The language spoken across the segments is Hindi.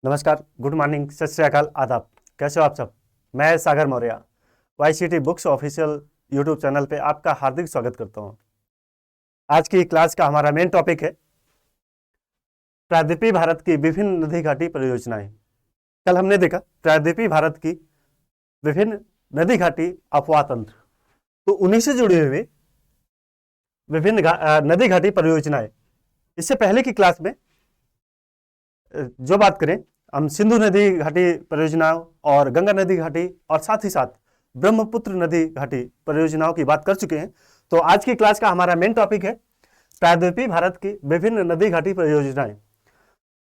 नमस्कार, गुड मॉर्निंग, सत श्री अकाल, आदाब। कैसे हो आप सब? मैं Sagar Maurya YCT books official YouTube channel पे आपका हार्दिक स्वागत करता हूँ। आज की क्लास का हमारा मेन टॉपिक है प्रायद्वीपीय भारत की विभिन्न नदी घाटी परियोजनाएं। कल हमने देखा प्रायद्वीपीय भारत की विभिन्न नदी घाटी अपवाह तंत्र, तो उन्हीं से जुड़े हुए विभिन्न नदी घाटी परियोजनाएं। इससे पहले की क्लास में जो बात करें, हम सिंधु नदी घाटी परियोजनाओं और गंगा नदी घाटी और साथ ही साथ ब्रह्मपुत्र नदी घाटी परियोजनाओं की बात कर चुके हैं। तो आज की क्लास का हमारा मेन टॉपिक है प्रायद्वीपीय भारत की विभिन्न नदी घाटी परियोजनाएं।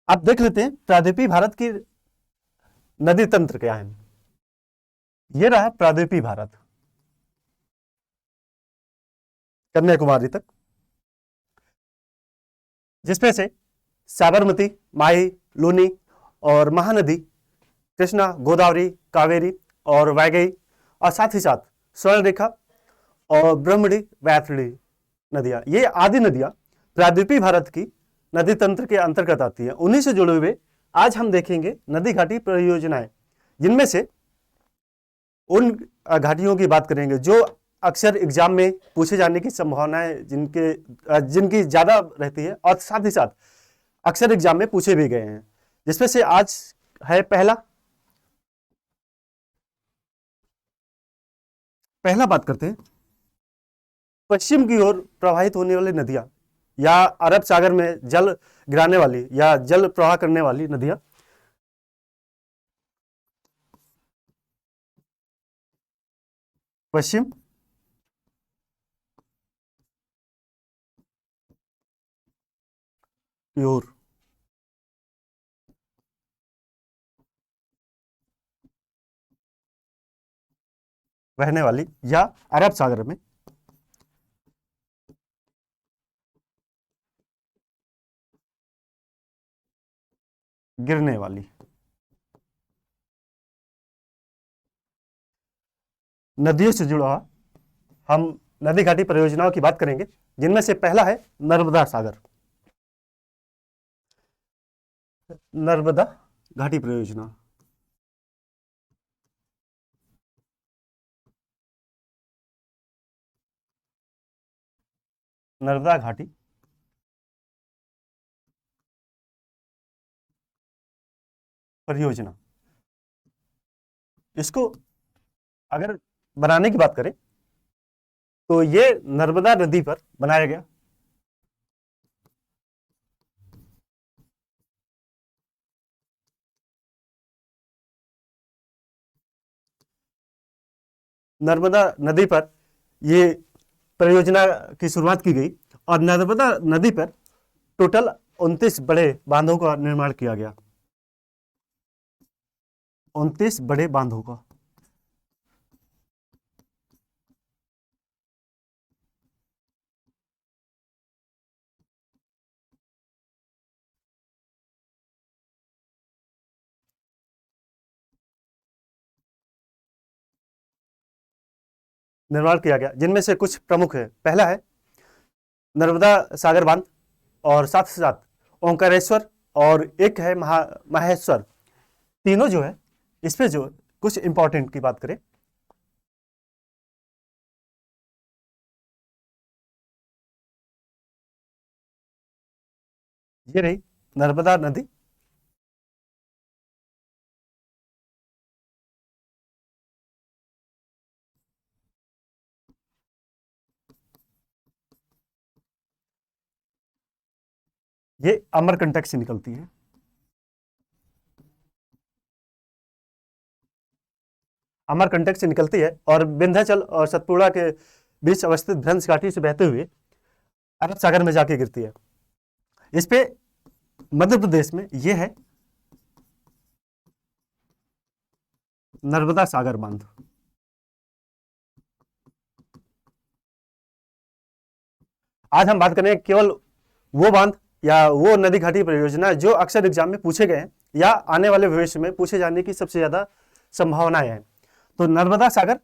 आप देख लेते हैं प्रायद्वीपीय भारत की नदी तंत्र क्या है। ये रहा प्रायद्वीपीय भारत, कन्याकुमारी तक, जिसमें से साबरमती, माही, लूनी और महानदी, कृष्णा, गोदावरी, कावेरी और वैगई, और साथ ही साथ स्वर्णरेखा और ब्रह्मणी, वैतरणी नदियां, ये आदि नदियां प्रायद्वीपीय भारत की नदी तंत्र के अंतर्गत आती है। उन्हीं से जुड़े हुए आज हम देखेंगे नदी घाटी परियोजनाएं, जिनमें से उन घाटियों की बात करेंगे जो अक्सर एग्जाम में पूछे जाने की संभावनाएं जिनकी ज्यादा रहती है, और साथ ही साथ अक्सर एग्जाम में पूछे भी गए हैं। जिसमें से आज है पहला बात करते हैं पश्चिम की ओर प्रवाहित होने वाली नदियां या अरब सागर में जल गिराने वाली या जल प्रवाह करने वाली नदियां। पश्चिम की ओर बहने वाली या अरब सागर में गिरने वाली नदियों से जुड़ा हम नदी घाटी परियोजनाओं की बात करेंगे, जिनमें से पहला है नर्मदा सागर, नर्मदा घाटी परियोजना। नर्मदा घाटी परियोजना, इसको अगर बनाने की बात करें तो ये नर्मदा नदी पर बनाया गया नर्मदा नदी पर ये परियोजना की शुरुआत की गई, और नर्मदा नदी पर टोटल 29 बड़े बांधों का निर्माण किया गया। 29 बड़े बांधों का। निर्माण किया गया, जिनमें से कुछ प्रमुख है। पहला है नर्मदा सागर बांध, और साथ ही साथ ओंकारेश्वर, और एक है माहेश्वर। तीनों जो है, इस पे जो कुछ इंपॉर्टेंट की बात करें, ये रही नर्मदा नदी, ये अमरकंटक से निकलती है। अमरकंटक से निकलती है और विंध्याचल और सतपुड़ा के बीच अवस्थित भ्रंश घाटी से बहते हुए अरब सागर में जाके गिरती है। इस पे मध्य प्रदेश में ये है नर्मदा सागर बांध। आज हम बात करें केवल वो बांध या वो नदी घाटी परियोजना जो अक्सर एग्जाम में पूछे गए हैं या आने वाले भविष्य में पूछे जाने की सबसे ज्यादा संभावनाएं हैं। तो नर्मदा सागर,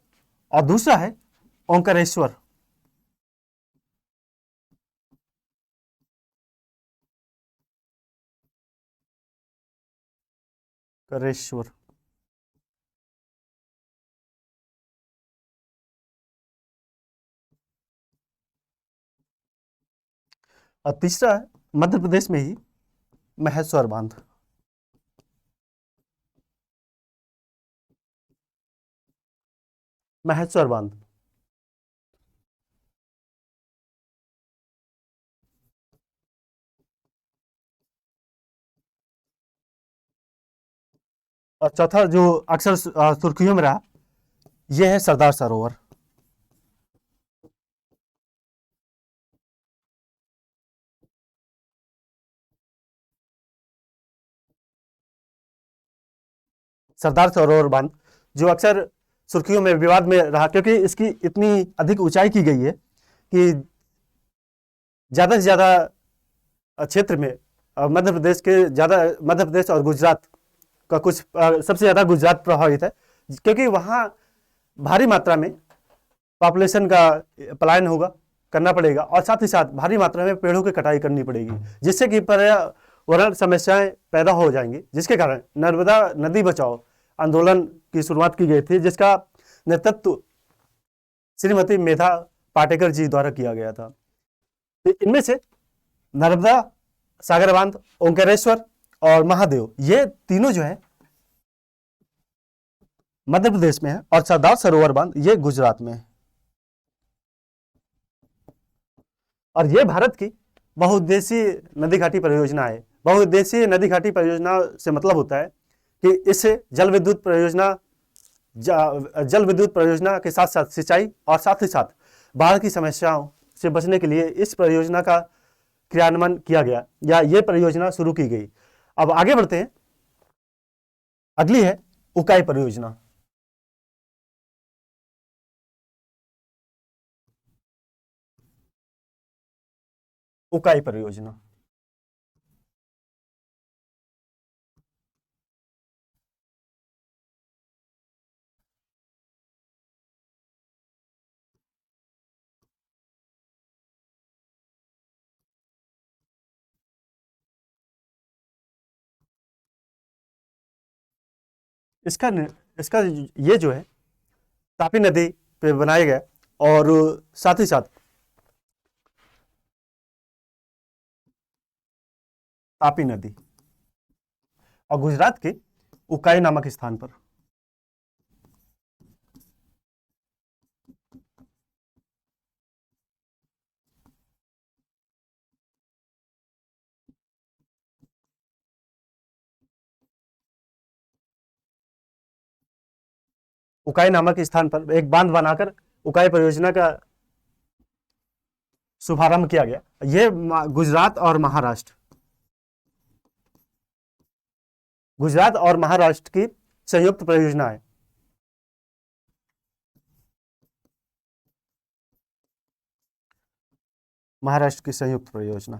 और दूसरा है ओंकारेश्वर। करेश्वर। और तीसरा है मध्य प्रदेश में ही महेश्वर बांध। महेश्वर बांध। और चौथा जो अक्सर सुर्खियों में रहा, यह है सरदार सरोवर। सरदार सरोवर बांध जो अक्सर सुर्खियों में विवाद में रहा, क्योंकि इसकी इतनी अधिक ऊंचाई की गई है कि ज्यादा से ज्यादा क्षेत्र में मध्य प्रदेश और गुजरात का कुछ सबसे ज्यादा गुजरात प्रभावित है, क्योंकि वहाँ भारी मात्रा में पॉपुलेशन का पलायन होगा, करना पड़ेगा, और साथ ही साथ भारी मात्रा में पेड़ों की कटाई करनी पड़ेगी, जिससे कि पर्यावरण समस्याएं पैदा हो जाएंगी, जिसके कारण नर्मदा नदी बचाओ आंदोलन की शुरुआत की गई थी, जिसका नेतृत्व श्रीमती मेधा पाटेकर जी द्वारा किया गया था। तो इनमें से नर्मदा सागर बांध, ओंकारेश्वर और महादेव, ये तीनों जो है मध्य प्रदेश में है, और सरदार सरोवर बांध ये गुजरात में है। और ये भारत की बहुउद्देशीय नदी घाटी परियोजना है। बहुउद्देशीय नदी घाटी परियोजना से मतलब होता है कि इससे जल विद्युत परियोजना के साथ साथ सिंचाई और साथ ही साथ बाढ़ की समस्याओं से बचने के लिए इस परियोजना का क्रियान्वयन किया गया, या ये परियोजना शुरू की गई। अब आगे बढ़ते हैं, अगली है उकाई परियोजना। उकाई परियोजना इसका इसका ये जो है तापी नदी पे बनाया गया, और साथ ही साथ तापी नदी और गुजरात के उकाई नामक स्थान पर। उकाई नामक स्थान पर एक बांध बनाकर उकाई परियोजना का शुभारंभ किया गया। ये गुजरात और महाराष्ट्र की संयुक्त परियोजना है। महाराष्ट्र की संयुक्त परियोजना।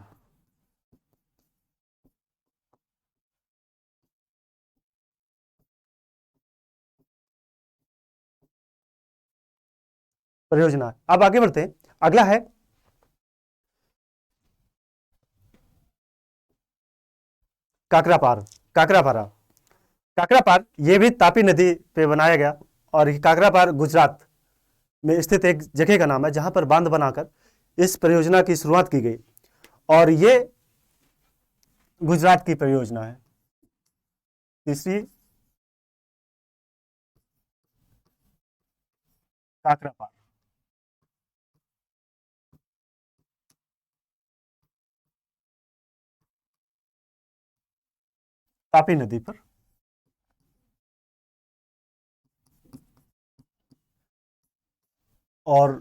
परियोजना। अब आगे बढ़ते हैं, अगला है काकरापार। काकरापारा। काकरापार ये भी तापी नदी पे बनाया गया, और ये काकरापार गुजरात में स्थित एक जगह का नाम है, जहां पर बांध बनाकर इस परियोजना की शुरुआत की गई, और ये गुजरात की परियोजना है। तीसरी काकरापार। तापी नदी पर। और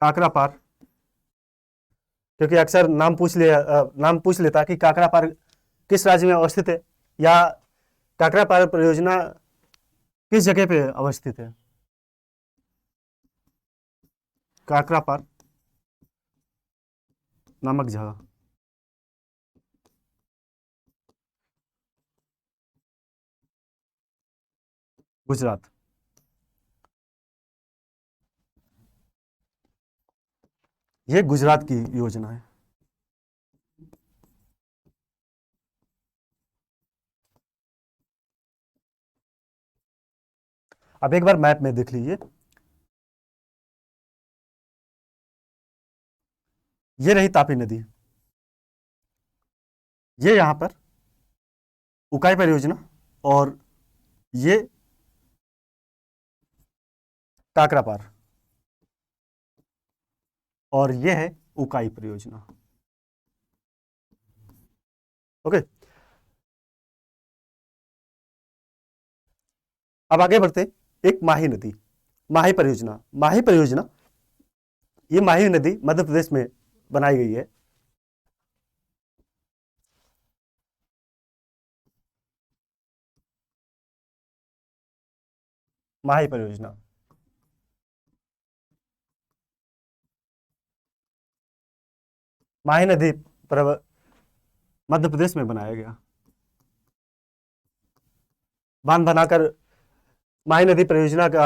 काकरापार, क्योंकि अक्सर नाम पूछ लेता है कि काकरापार किस राज्य में अवस्थित है, या काकरापार परियोजना किस जगह पे अवस्थित है। काकरापार नामक जगह गुजरात। ये गुजरात की योजना है। अब एक बार मैप में देख लीजिए, ये रही तापी नदी, ये यहां पर उकाई परियोजना, और ये काकरापार, और ये है उकाई परियोजना। ओके, अब आगे बढ़ते, एक माही नदी, माही परियोजना। माही परियोजना, ये माही नदी मध्य प्रदेश में बनाई गई है। माही परियोजना, माही नदी पर मध्य प्रदेश में बनाया गया, बांध बनाकर माही नदी परियोजना का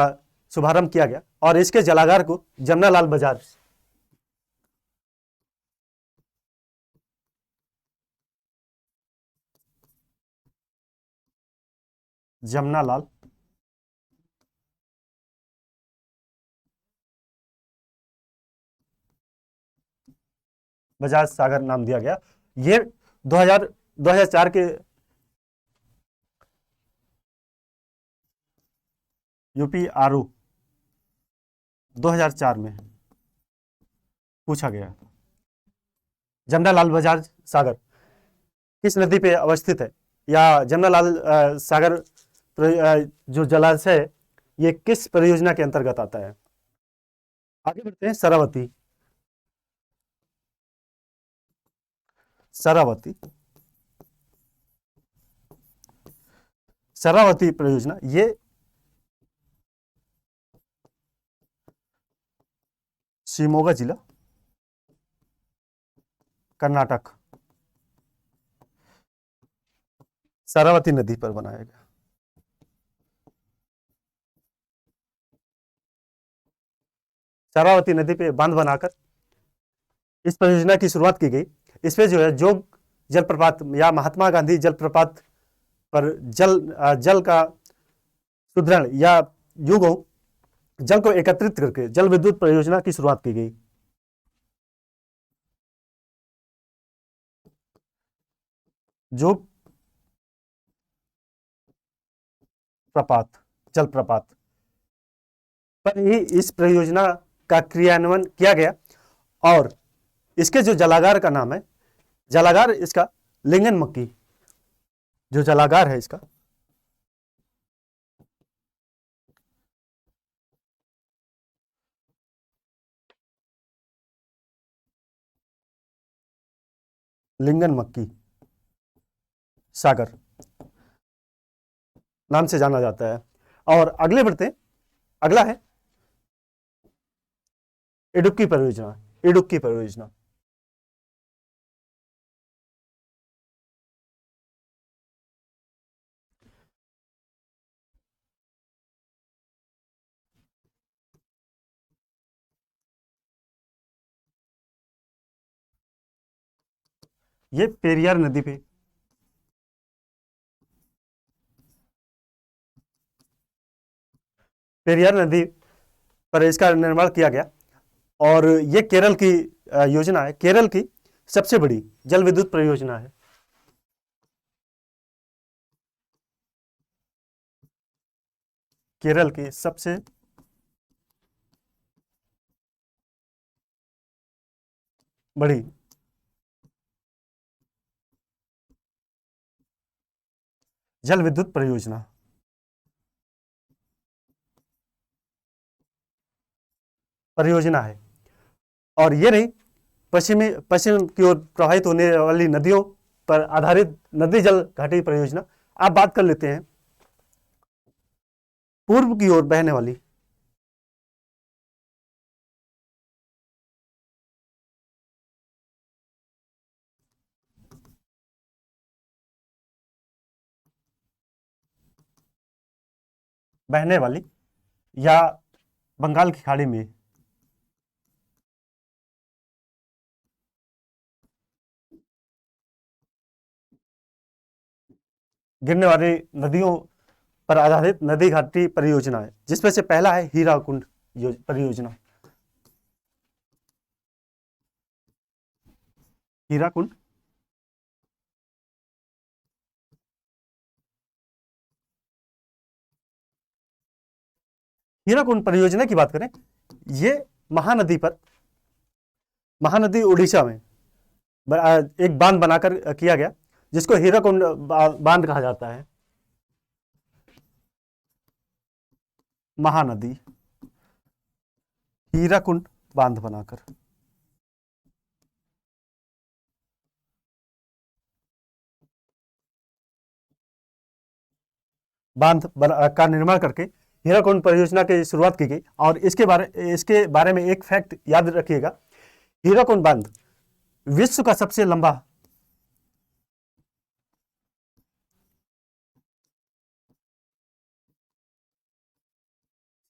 शुभारंभ किया गया, और इसके जलागार को जमनालाल बजाज, जमनालाल बजाज सागर नाम दिया गया। ये 2004 के यूपी आरओ 2004 में पूछा गया। जमनालाल बजाज सागर किस नदी पे अवस्थित है, या जमनालाल सागर जो जलाशय है, ये किस परियोजना के अंतर्गत आता है? आगे बढ़ते हैं, शरावती। शरावती, शरावती परियोजना, ये शिमोगा जिला, कर्नाटक, शरावती नदी पर बनाया गया। शरावती नदी पे बांध बनाकर इस परियोजना की शुरुआत की गई। इसमें जो है जोग जलप्रपात या महात्मा गांधी जलप्रपात पर जल का सुदृढ़ या युगों जल को एकत्रित करके जल विद्युत परियोजना की शुरुआत की गई। जोग प्रपात, जलप्रपात पर ही इस परियोजना का क्रियान्वयन किया गया, और इसके जो जलागार का नाम है, जलागार इसका लिंगन मक्की, जो जलागार है इसका लिंगन मक्की सागर नाम से जाना जाता है। और अगले बढ़ते हैं, अगला है इडुक्की परियोजना। इडुक्की परियोजना, ये पेरियार नदी पे, पेरियार नदी पर इसका निर्माण किया गया, और ये केरल की योजना है, केरल की सबसे बड़ी जल विद्युत परियोजना है। केरल की सबसे बड़ी जल विद्युत परियोजना, परियोजना है। और ये नहीं, पश्चिम की ओर प्रवाहित होने वाली नदियों पर आधारित नदी जल घाटी परियोजना। आप बात कर लेते हैं पूर्व की ओर बहने वाली, बहने वाली या बंगाल की खाड़ी में गिरने वाली नदियों पर आधारित नदी घाटी परियोजना है, जिसमें से पहला है हीराकुंड परियोजना। हीराकुंड हीराकुंड परियोजना की बात करें, ये महानदी पर, महानदी उड़ीसा में एक बांध बनाकर किया गया, जिसको हीराकुंड बांध कहा जाता है। महानदी हीराकुंड बांध बनाकर का निर्माण करके हीराकुंड परियोजना की शुरुआत की गई। और इसके बारे में एक फैक्ट याद रखिएगा, हीराकुंड बांध विश्व का सबसे लंबा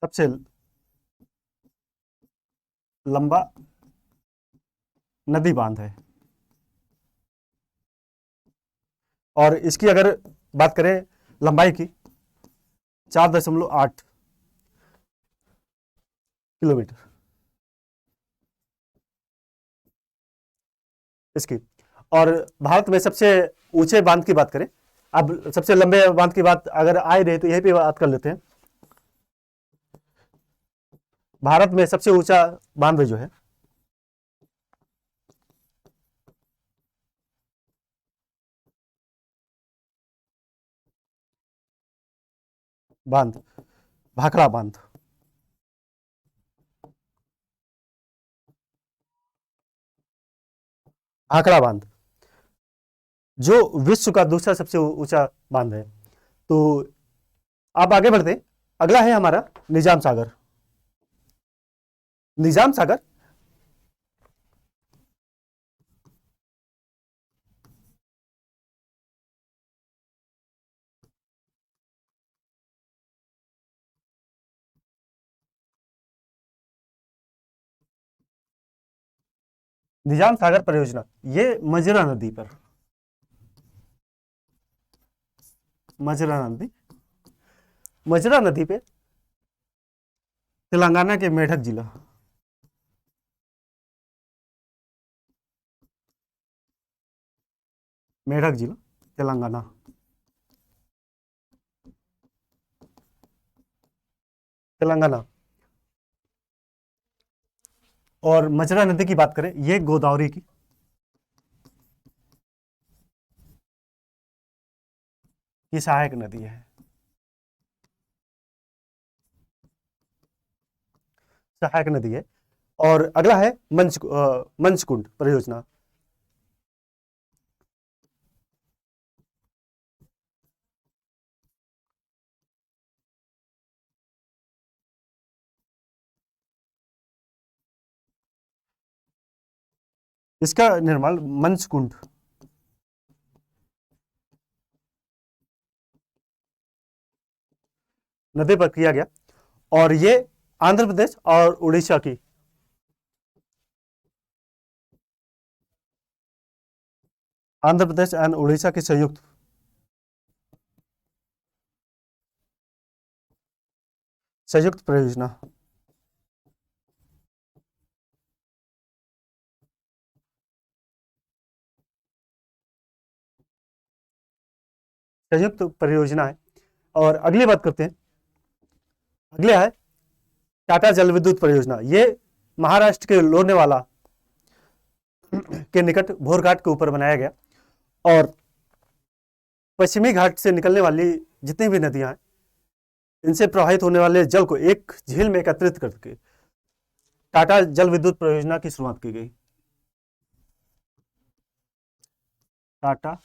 सबसे लंबा नदी बांध है। और इसकी अगर बात करें लंबाई की, 4.8 किलोमीटर इसकी। और भारत में सबसे ऊंचे बांध की बात करें, अब सबसे लंबे बांध की बात अगर आ ही रही तो यही पे बात कर लेते हैं। भारत में सबसे ऊंचा बांध जो है, बांध भाखड़ा बांध। भाखड़ा बांध जो विश्व का दूसरा सबसे ऊंचा बांध है। तो आप आगे बढ़ते हैं। अगला है हमारा निजाम सागर। निजाम सागर निजाम सागर परियोजना, ये मजरा नदी पर, मजरा नदी मजरा नदी पे तेलंगाना के मेढक जिला, मेढक जिला तेलंगाना, तेलंगाना। और मजरा नदी की बात करें, ये गोदावरी की सहायक नदी है, सहायक नदी है। और अगला है मंचकुंड परियोजना। इसका निर्माण मंचकुंड नदी पर किया गया। और ये आंध्र प्रदेश और उड़ीसा की, आंध्र प्रदेश एंड उड़ीसा की संयुक्त परियोजना, संयुक्त परियोजना है। और अगली बात करते हैं, अगले है टाटा जल विद्युत परियोजना। ये महाराष्ट्र के लोनेवाला के निकट भोरघाट के ऊपर बनाया गया। और पश्चिमी घाट से निकलने वाली जितनी भी नदियां हैं, इनसे प्रवाहित होने वाले जल को एक झील में एकत्रित करके टाटा जल विद्युत परियोजना की शुरुआत की गई। टाटा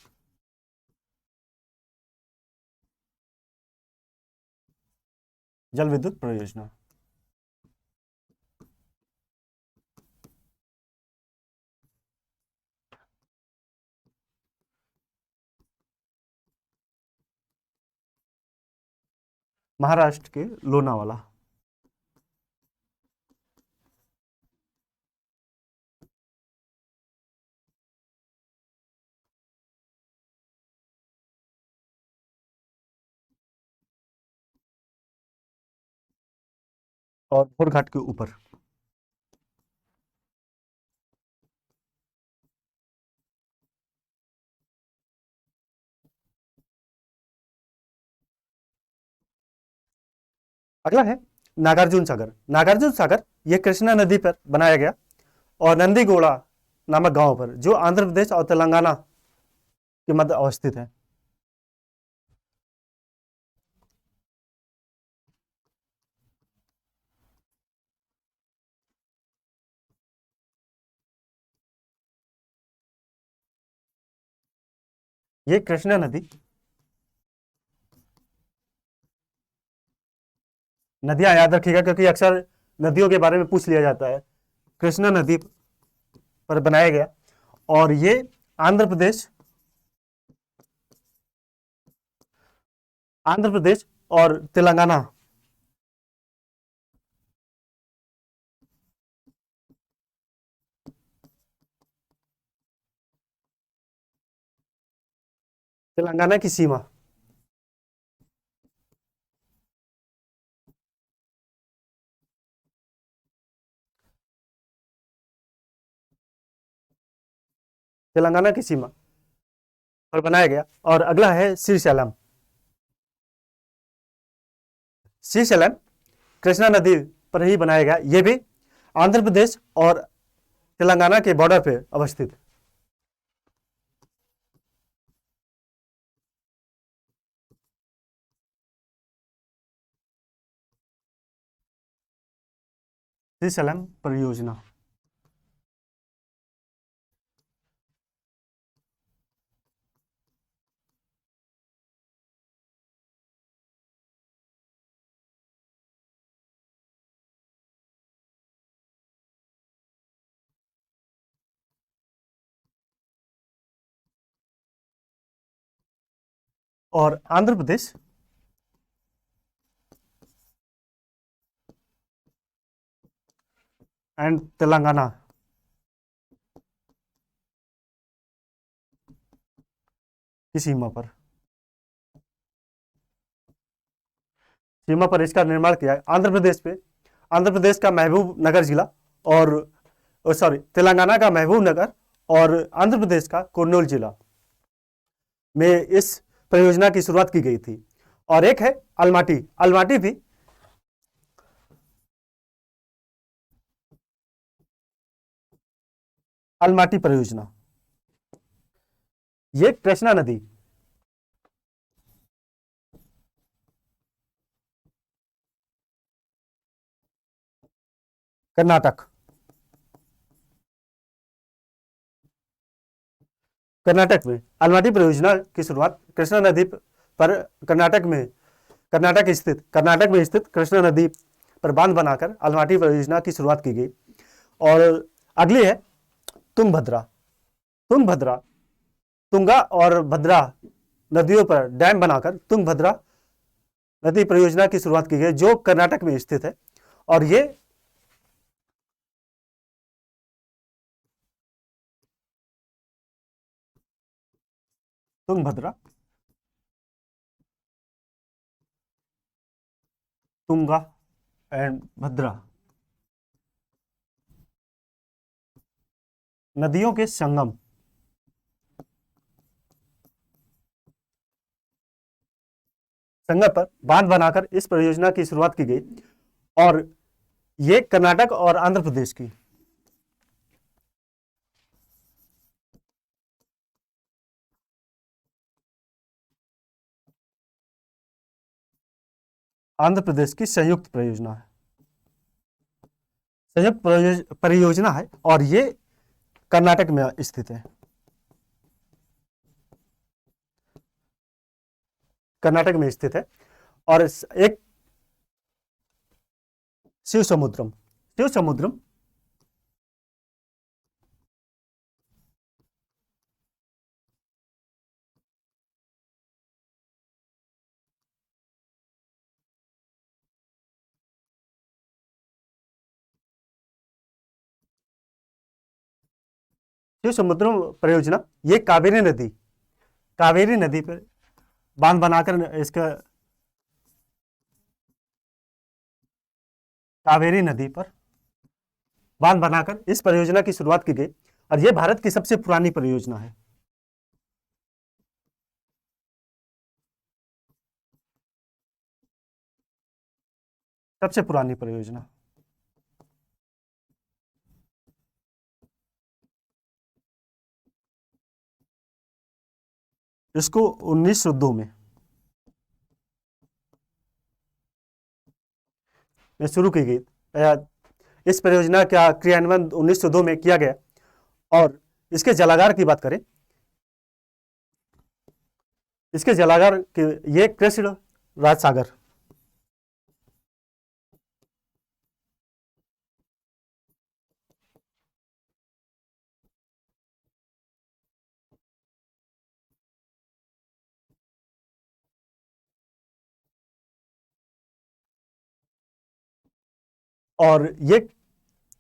जल विद्युत परियोजना, महाराष्ट्र के लोनावाला। और भोर घाट के ऊपर। अगला है नागार्जुन सागर। नागार्जुन सागर यह कृष्णा नदी पर बनाया गया और नंदीगोड़ा नामक गांव पर, जो आंध्र प्रदेश और तेलंगाना के मध्य अवस्थित है। ये कृष्णा नदी, नदियां याद रखिएगा क्योंकि अक्सर नदियों के बारे में पूछ लिया जाता है। कृष्णा नदी पर बनाया गया और ये आंध्र प्रदेश, आंध्र प्रदेश और तेलंगाना, तेलंगाना की सीमा, तेलंगाना की सीमा पर बनाया गया। और अगला है श्रीशैलम। श्रीशैलम कृष्णा नदी पर ही बनाया गया, यह भी आंध्र प्रदेश और तेलंगाना के बॉर्डर पे अवस्थित है। श्रीशैलम परियोजना। और आंध्र प्रदेश एंड तेलंगाना की सीमा पर इसका निर्माण किया है। आंध्र प्रदेश पे, आंध्र प्रदेश का महबूब नगर जिला और सॉरी तेलंगाना का महबूब नगर और आंध्र प्रदेश का कुर्नूल जिला में इस परियोजना की शुरुआत की गई थी। और एक है अलमाटी। अलमाटी भी अलमाटी परियोजना, ये कृष्णा नदी, कर्नाटक, कर्नाटक में अलमाटी परियोजना की शुरुआत कृष्णा नदी पर कर्नाटक में स्थित कृष्णा नदी पर बांध बनाकर अलमाटी परियोजना की शुरुआत की गई। और अगली है तुंगभद्रा। तुंगभद्रा, तुंगा और भद्रा नदियों पर डैम बनाकर तुंगभद्रा नदी परियोजना की शुरुआत की गई, जो कर्नाटक में स्थित है। और ये तुंगभद्रा, तुंगा एंड भद्रा नदियों के संगम, संगम पर बांध बनाकर इस परियोजना की शुरुआत की गई। और ये कर्नाटक और आंध्र प्रदेश की, आंध्र प्रदेश की संयुक्त परियोजना है, संयुक्त परियोजना है और ये कर्नाटक में स्थित है, कर्नाटक में स्थित है। और एक शिव समुद्रम, शिव समुद्रम शिव समुद्रम परियोजना, ये कावेरी नदी पर बांध बनाकर इसका कावेरी नदी पर बांध बनाकर इस परियोजना की शुरुआत की गई और यह भारत की सबसे पुरानी परियोजना है। सबसे पुरानी परियोजना। इसको 1902 में शुरू की गई। इस परियोजना का क्रियान्वयन 1902 में किया गया। और इसके जलागार की बात करें, इसके जलागार के ये कृष्ण राज सागर, और ये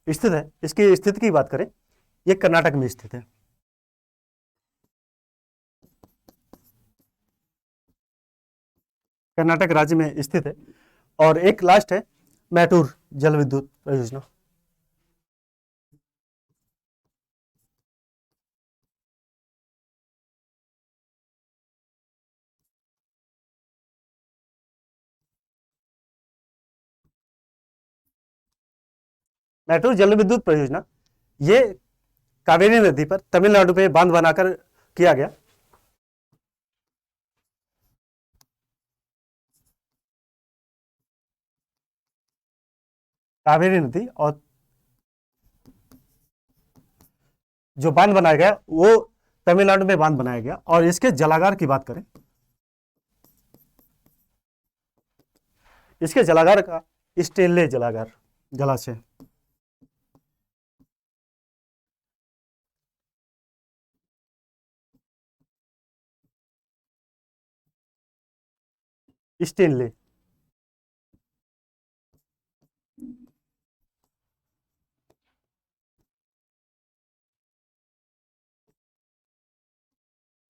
स्थित है, इसकी स्थिति की बात करें, ये कर्नाटक में स्थित है। कर्नाटक राज्य में स्थित है। और एक लास्ट है मैटूर जल विद्युत परियोजना। मैटूर जल विद्युत परियोजना ये कावेरी नदी पर तमिलनाडु में बांध बनाकर किया गया। कावेरी नदी और जो बांध बनाया गया वो तमिलनाडु में बांध बनाया गया। और इसके जलागार की बात करें, इसके जलागार का स्टेनले जलागार जलाशय, स्टेनले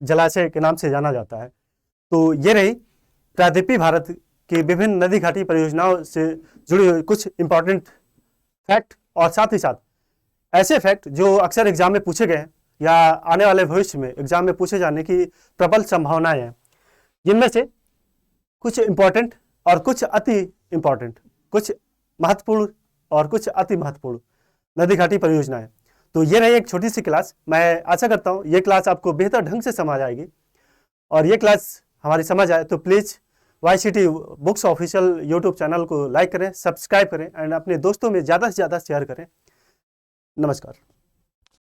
जलाशय के नाम से जाना जाता है। तो ये रही प्रायद्वीपीय भारत की विभिन्न नदी घाटी परियोजनाओं से जुड़ी हुई कुछ इंपॉर्टेंट फैक्ट, और साथ ही साथ ऐसे फैक्ट जो अक्सर एग्जाम में पूछे गए हैं या आने वाले भविष्य में एग्जाम में पूछे जाने की प्रबल संभावनाएं हैं, जिनमें से कुछ इंपॉर्टेंट और कुछ अति इंपॉर्टेंट, कुछ महत्वपूर्ण और कुछ अति महत्वपूर्ण नदी घाटी परियोजनाएं। तो ये रही एक छोटी सी क्लास। मैं आशा करता हूँ ये क्लास आपको बेहतर ढंग से समझ आएगी। और ये क्लास हमारी समझ आए तो please YCT books official YouTube channel को लाइक करें, सब्सक्राइब करें एंड अपने दोस्तों में ज़्यादा से ज़्यादा शेयर करें। नमस्कार।